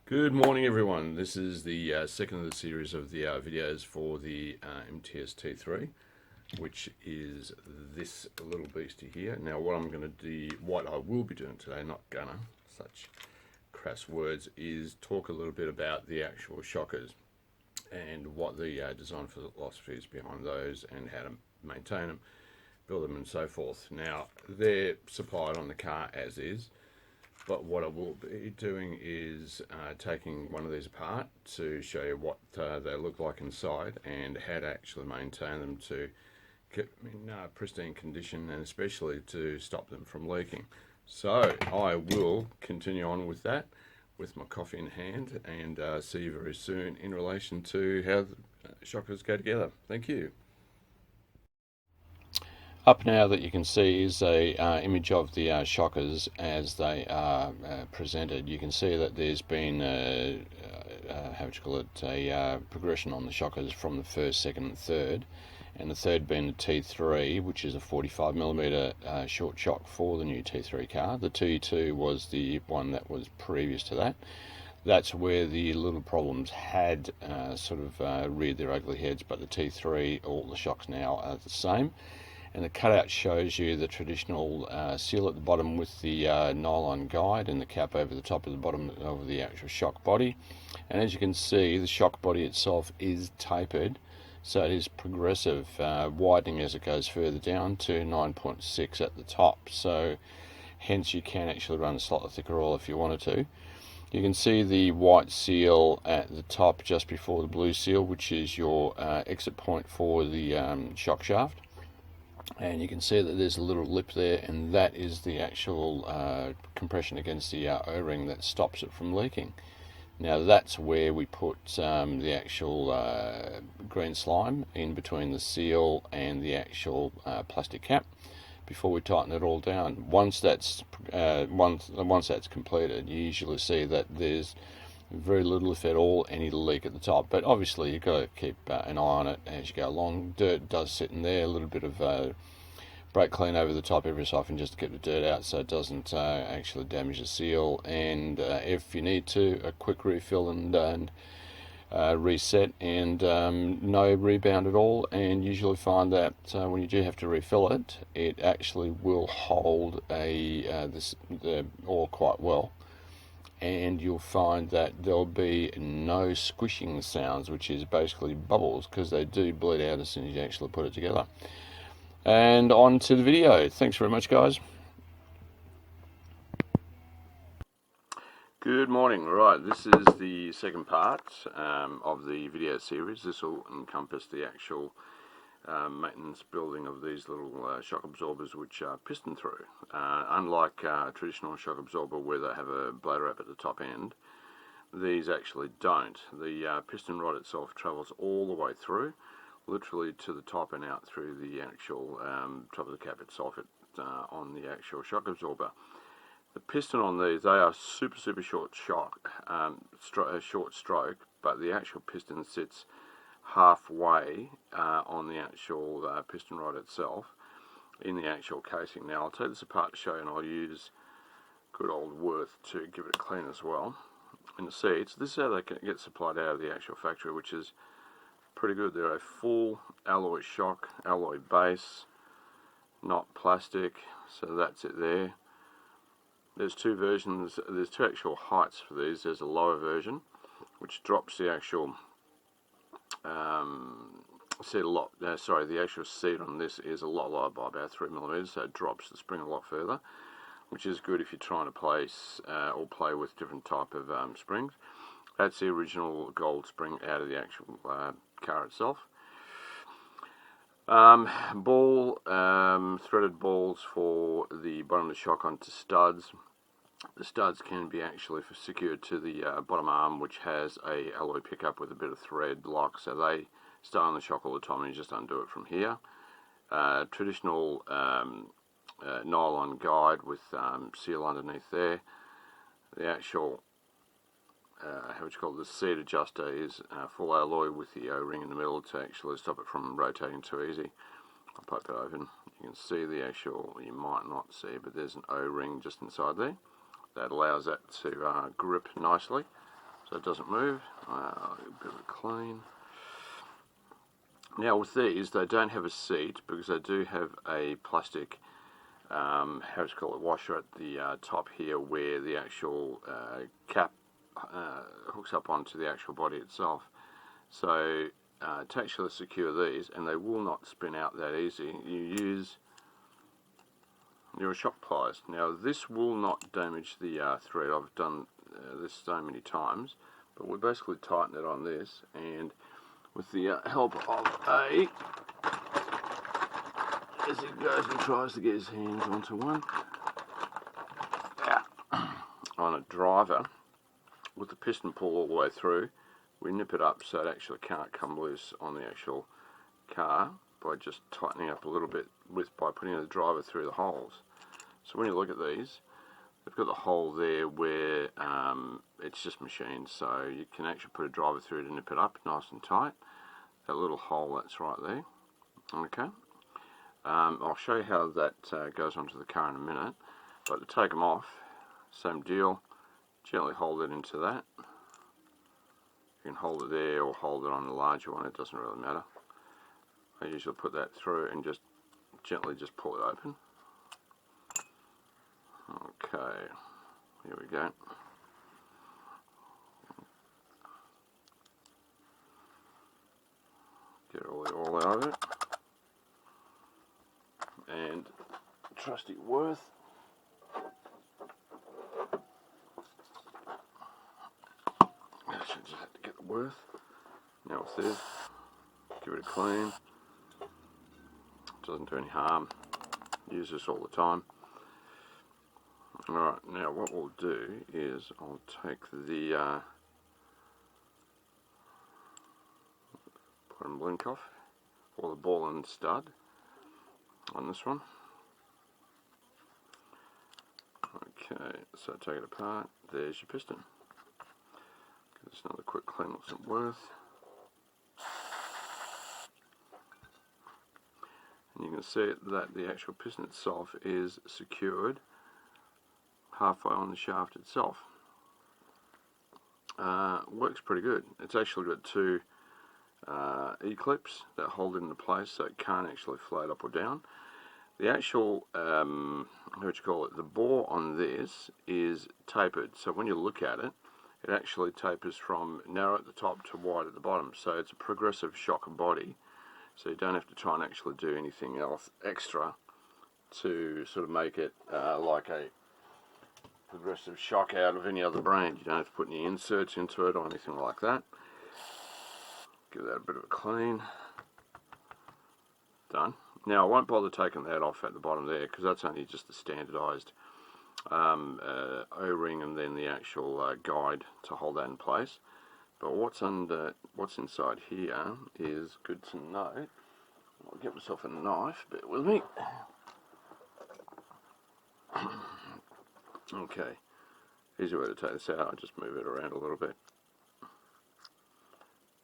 Good morning, everyone. This is the second of the series of the videos for the MTS T3, which is this little beastie here. Now, what I will be doing today, not gonna, such crass words, is talk a little bit about the actual shockers and what the design philosophy is behind those and how to maintain them, build them, and so forth. Now, they're supplied on the car as is. But what I will be doing is taking one of these apart to show you what they look like inside and how to actually maintain them to keep them in pristine condition, and especially to stop them from leaking. So I will continue on with that with my coffee in hand and see you very soon in relation to how the shockers go together. Thank you. Up now that you can see is a image of the shockers as they are presented. You can see that there's been a progression on the shockers from the first, second, and third, and the third being the T3, which is a 45mm short shock for the new T3 car. The T2 was the one that was previous to that. That's where the little problems had reared their ugly heads, but the T3, all the shocks now are the same. And the cutout shows you the traditional seal at the bottom with the nylon guide and the cap over the top of the bottom of the actual shock body. And as you can see, the shock body itself is tapered, so it is progressive, widening as it goes further down to 9.6 at the top. So hence you can actually run a slightly thicker oil if you wanted to. You can see the white seal at the top just before the blue seal, which is your exit point for the shock shaft. And you can see that there's a little lip there, and that is the actual compression against the O-ring that stops it from leaking. Now that's where we put the actual green slime in between the seal and the actual plastic cap before we tighten it all down. Once that's completed, you usually see that there's very little, if at all, any leak at the top. But obviously you've got to keep an eye on it as you go along. Dirt does sit in there, a little bit of brake clean over the top every so often just to get the dirt out so it doesn't actually damage the seal. And if you need to, a quick refill and reset, and no rebound at all. And usually find that when you do have to refill it, it actually will hold the oil quite well. And you'll find that there'll be no squishing sounds, which is basically bubbles, because they do bleed out as soon as you actually put it together. And on to the video. Thanks very much, guys. Good morning. Right, this is the second part of the video series. This will encompass the actual maintenance building of these little shock absorbers, which are piston through. Unlike a traditional shock absorber where they have a blade wrap at the top end, these actually don't. The piston rod itself travels all the way through, literally to the top and out through the actual top of the cap itself on the actual shock absorber. The piston on these, they are super short short stroke, but the actual piston sits halfway on the actual piston rod itself in the actual casing. Now I'll take this apart to show you, and I'll use good old Worth to give it a clean as well. And you see, this is how they get supplied out of the actual factory, which is pretty good. They're a full alloy shock, alloy base, not plastic, so that's it there. There's two versions, there's two actual heights for these. There's a lower version, which drops the actual the actual seat on this is a lot lower by about 3mm, so it drops the spring a lot further, which is good if you're trying to place or play with different type of springs. That's the original gold spring out of the actual car itself. Threaded balls for the bottom of the shock onto studs. The studs can be actually secured to the bottom arm, which has a alloy pickup with a bit of thread lock, so they stay on the shock all the time, and you just undo it from here. Traditional nylon guide with seal underneath there. The actual the seat adjuster is full alloy with the O-ring in the middle to actually stop it from rotating too easy. I'll pop it open. You can see the actual, you might not see, but there's an O-ring just inside there that allows that to grip nicely. so it doesn't move. A bit of a clean. Now with these, they don't have a seat because they do have a plastic, washer at the top here, where the actual cap hooks up onto the actual body itself. So to actually secure these, and they will not spin out that easy, you use your shock pliers. Now this will not damage the thread. I've done this so many times, but we basically tighten it on this, and with the help of as he goes and tries to get his hands onto one, on a driver, with the piston pull all the way through, we nip it up so it actually can't come loose on the actual car by just tightening up a little bit by putting the driver through the holes. So when you look at these, they've got the hole there where it's just machined, so you can actually put a driver through to nip it up nice and tight. That little hole that's right there. Okay. I'll show you how that goes onto the car in a minute, but to take them off, same deal. Gently hold it into that. You can hold it there or hold it on the larger one, it doesn't really matter. I usually put that through and just gently just pull it open. Okay, here we go. Get all the oil out of it. And trusty Worth. I should just have to get the Worth. Now it's there. Give it a clean. Doesn't do any harm. Use this all the time. Alright, now what we'll do is I'll take the bottom link off, or the ball and stud on this one. Okay, so take it apart. There's your piston. Give this another quick clean with some Worth. And you can see that the actual piston itself is secured halfway on the shaft itself. Works pretty good. It's actually got two E-clips that hold it into place so it can't actually float up or down. The actual, the bore on this is tapered, so when you look at it, it actually tapers from narrow at the top to wide at the bottom, so it's a progressive shock body, so you don't have to try and actually do anything else extra to sort of make it like a progressive shock out of any other brand. You don't have to put any inserts into it or anything like that. Give that a bit of a clean. Done. Now I won't bother taking that off at the bottom there because that's only just the standardised O-ring and then the actual guide to hold that in place. But what's inside here is good to know. I'll get myself a knife, bear with me. Okay, easy way to take this out, I'll just move it around a little bit.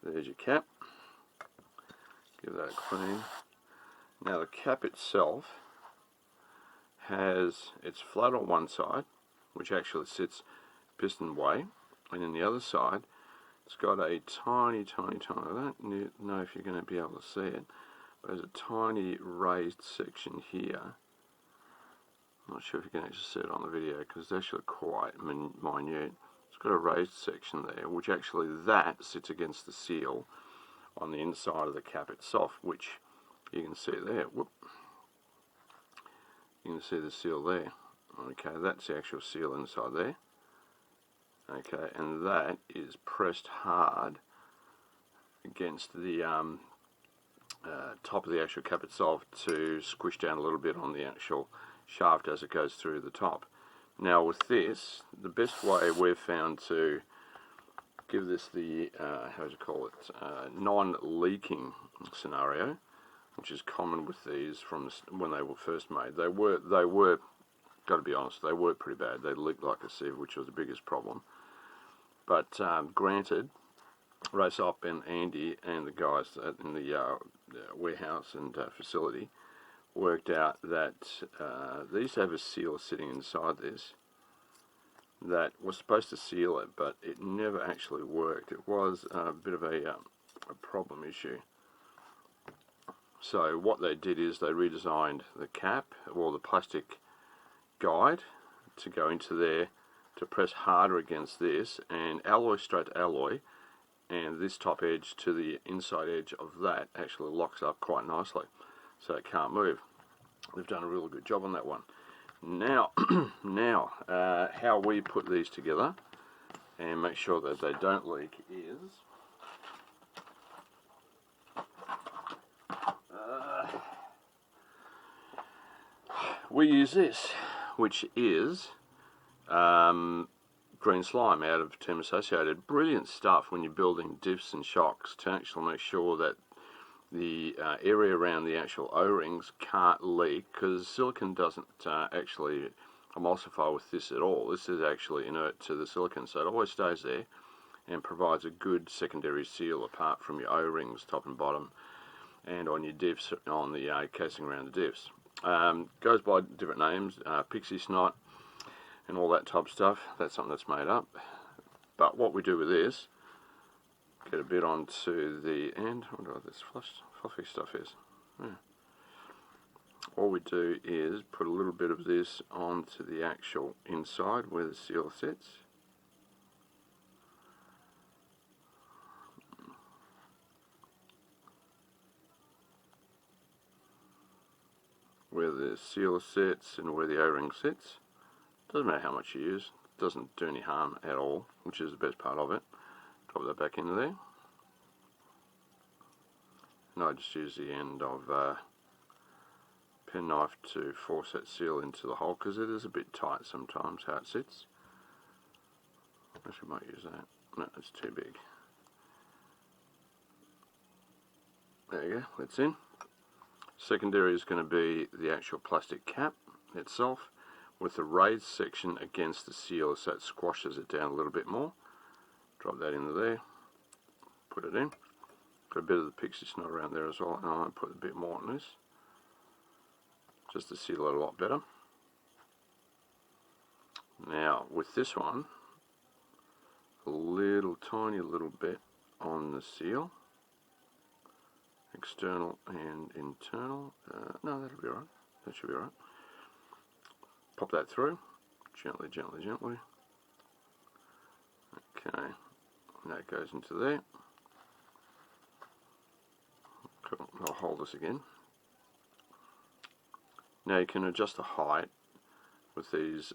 There's your cap. Give that a clean. Now the cap itself it's flat on one side, which actually sits piston way, and then the other side, it's got a tiny, I don't know if you're going to be able to see it, but there's a tiny raised section here. I'm not sure if you can actually see it on the video because it's actually quite minute. It's got a raised section there, which actually that sits against the seal on the inside of the cap itself, which you can see there. Whoop. You can see the seal there. Okay, that's the actual seal inside there. Okay, and that is pressed hard against the top of the actual cap itself to squish down a little bit on the actual shaft as it goes through the top. Now with this, the best way we've found to give this the non-leaking scenario, which is common with these from when they were first made. They were, got to be honest, they were pretty bad. They leaked like a sieve, which was the biggest problem. But granted, R.A.B and Andy and the guys in the warehouse and facility worked out that these have a seal sitting inside this. that was supposed to seal it, but it never actually worked. It was a bit of a problem issue. So what they did is they redesigned the cap, or the plastic guide, to go into there to press harder against this, and alloy straight to alloy, and this top edge to the inside edge of that actually locks up quite nicely, so it can't move. They've done a really good job on that one. Now, how we put these together and make sure that they don't leak is we use this, which is green slime out of Team Associated. Brilliant stuff when you're building diffs and shocks to actually make sure that the area around the actual O-rings can't leak, because silicon doesn't actually emulsify with this at all. This is actually inert to the silicon, so it always stays there and provides a good secondary seal apart from your O-rings top and bottom, and on your diffs, on the casing around the diffs. Goes by different names, pixie snot and all that type of stuff. That's something that's made up. But what we do with this, get a bit onto the end. I wonder what this fluffy stuff is. Yeah. All we do is put a little bit of this onto the actual inside where the seal sits. Where the seal sits and where the O-ring sits. Doesn't matter how much you use. Doesn't do any harm at all, which is the best part of it. Drop that back into there. And I just use the end of penknife to force that seal into the hole, because it is a bit tight sometimes how it sits. Actually, might use that. No, it's too big. There you go, that's in. Secondary is going to be the actual plastic cap itself, with the raised section against the seal, so it squashes it down a little bit more. Drop that into there, put it in. Got a bit of the pixie snot around there as well, and I might put a bit more on this, just to seal it a lot better. Now, with this one, a little tiny little bit on the seal, external and internal. No, that'll be alright. That should be alright. Pop that through, gently, gently, gently. Okay, and that goes into there. Cool. I'll hold this again. Now you can adjust the height with these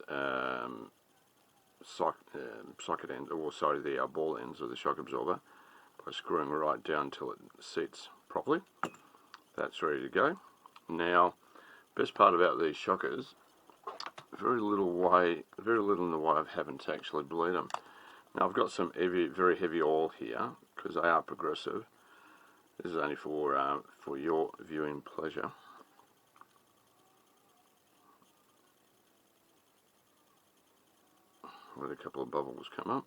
socket ends, or sorry, the ball ends of the shock absorber, by screwing right down until it sits properly. That's ready to go. Now, best part about these shockers, very little in the way of having to actually bleed them. Now I've got some very heavy oil here, because they are progressive. This is only for your viewing pleasure. Let a couple of bubbles come up.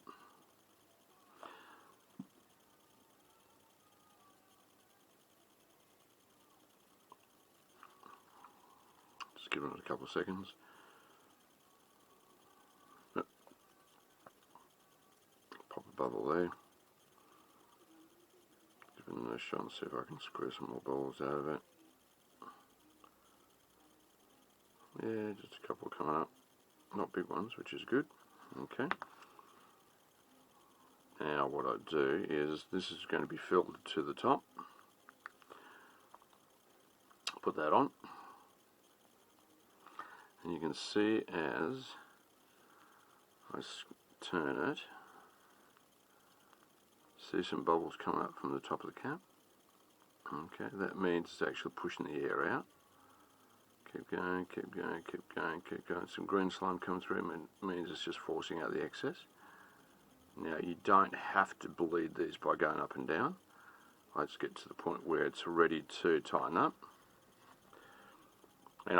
Just give it a couple of seconds. Yep. Pop a bubble there. Give it a nice shot and see if I can screw some more bubbles out of it. Yeah, just a couple coming up. Not big ones, which is good. Okay. Now what I do is, this is going to be filled to the top. Put that on. And you can see as I turn it, see some bubbles coming up from the top of the cap. Okay, that means it's actually pushing the air out. Keep going, keep going, keep going, keep going. Some green slime coming through means it's just forcing out the excess. Now you don't have to bleed these by going up and down. I just get to the point where it's ready to tighten up. And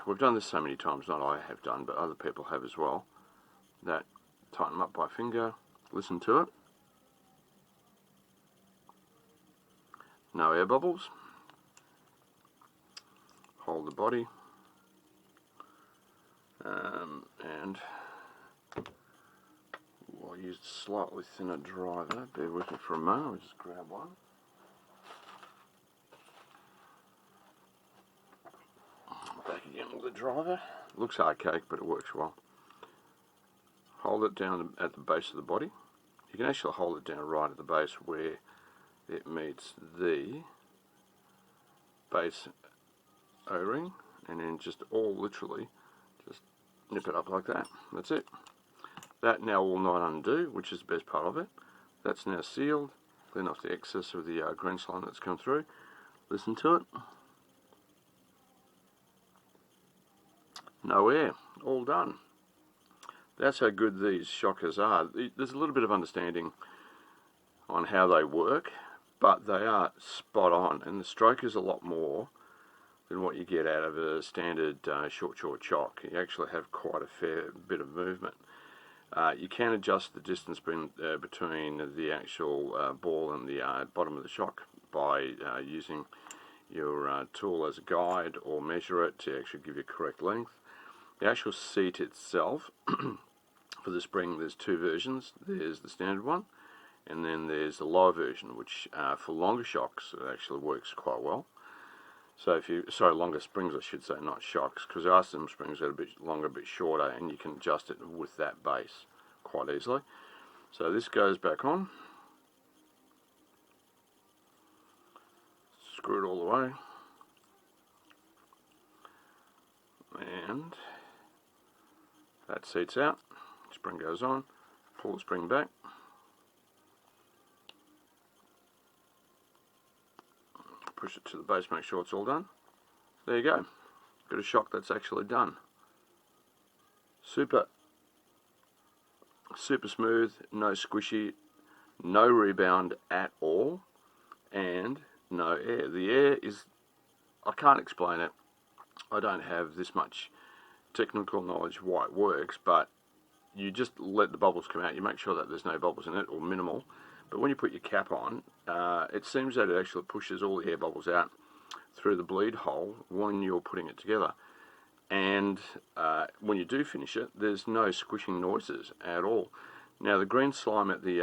we've done this so many times, not I have done, but other people have as well, that tighten them up by finger, listen to it. No air bubbles. Hold the body, and slightly thinner driver. Bear with me for a moment, I'll just grab one. Back again with the driver. Looks archaic, but it works well. Hold it down at the base of the body. You can actually hold it down right at the base where it meets the base O-ring, and then just literally just nip it up like that. That's it. That now will not undo, which is the best part of it. That's now sealed. Clean off the excess of the green slime that's come through. Listen to it. No air. All done. That's how good these shockers are. There's a little bit of understanding on how they work, but they are spot on, and the stroke is a lot more than what you get out of a standard short shock. You actually have quite a fair bit of movement. You can adjust the distance between the actual ball and the bottom of the shock by using your tool as a guide, or measure it to actually give you correct length. The actual seat itself, for the spring, there's two versions. There's the standard one, and then there's the lower version, which for longer shocks it actually works quite well. So longer springs I should say, not shocks, because there are some springs that are a bit longer, a bit shorter, and you can adjust it with that base quite easily. So this goes back on. Screw it all the way. And that seat's out. Spring goes on. Pull the spring back. Push it to the base, make sure it's all done. There you go. Got a shock that's actually done. Super smooth, no squishy, no rebound at all, and no air. The air is, I can't explain it. I don't have this much technical knowledge why it works, but you just let the bubbles come out. You make sure that there's no bubbles in it, or minimal. But when you put your cap on, it seems that it actually pushes all the air bubbles out through the bleed hole when you're putting it together. And when you do finish it, there's no squishing noises at all. Now the green slime at the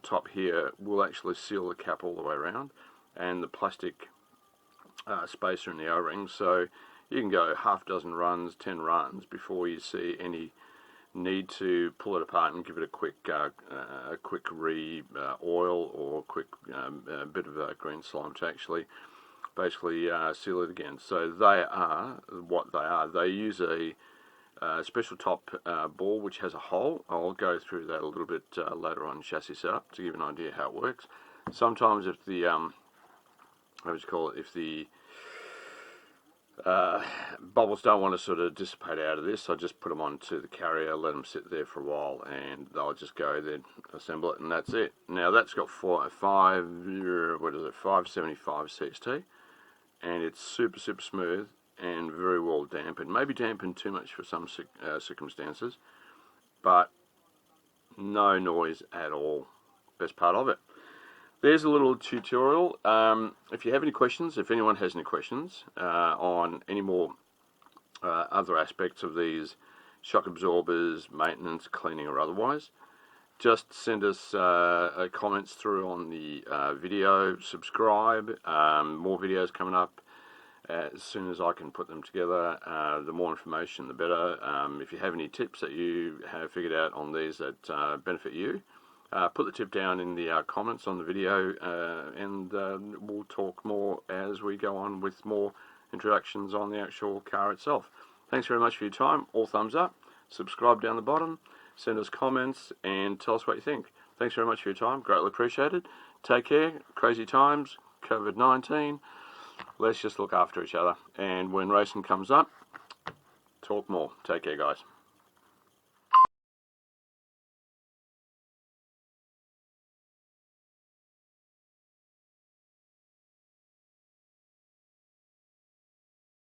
top here will actually seal the cap all the way around, and the plastic spacer in the O-ring, so you can go half dozen runs, 10 runs before you see any need to pull it apart and give it a quick oil or a quick bit of green slime to actually basically seal it again. So they are what they are. They use a special top ball which has a hole. I'll go through that a little bit later on chassis setup to give you an idea how it works. Sometimes if the if the bubbles don't want to sort of dissipate out of this, I just put them onto the carrier, let them sit there for a while, and they'll just go then assemble it, and that's it. Now that's got 575 CST, and it's super smooth and very well dampened. Maybe dampened too much for some circumstances, but no noise at all. Best part of it. There's a little tutorial. If you have any questions, if anyone has any questions on any more other aspects of these shock absorbers, maintenance, cleaning or otherwise, just send us comments through on the video, subscribe. More videos coming up as soon as I can put them together. The more information the better. If you have any tips that you have figured out on these that benefit you, put the tip down in the comments on the video, and we'll talk more as we go on with more introductions on the actual car itself. Thanks very much for your time. All thumbs up. Subscribe down the bottom. Send us comments and tell us what you think. Thanks very much for your time. Greatly appreciated. Take care. Crazy times. COVID-19. Let's just look after each other. And when racing comes up, talk more. Take care, guys.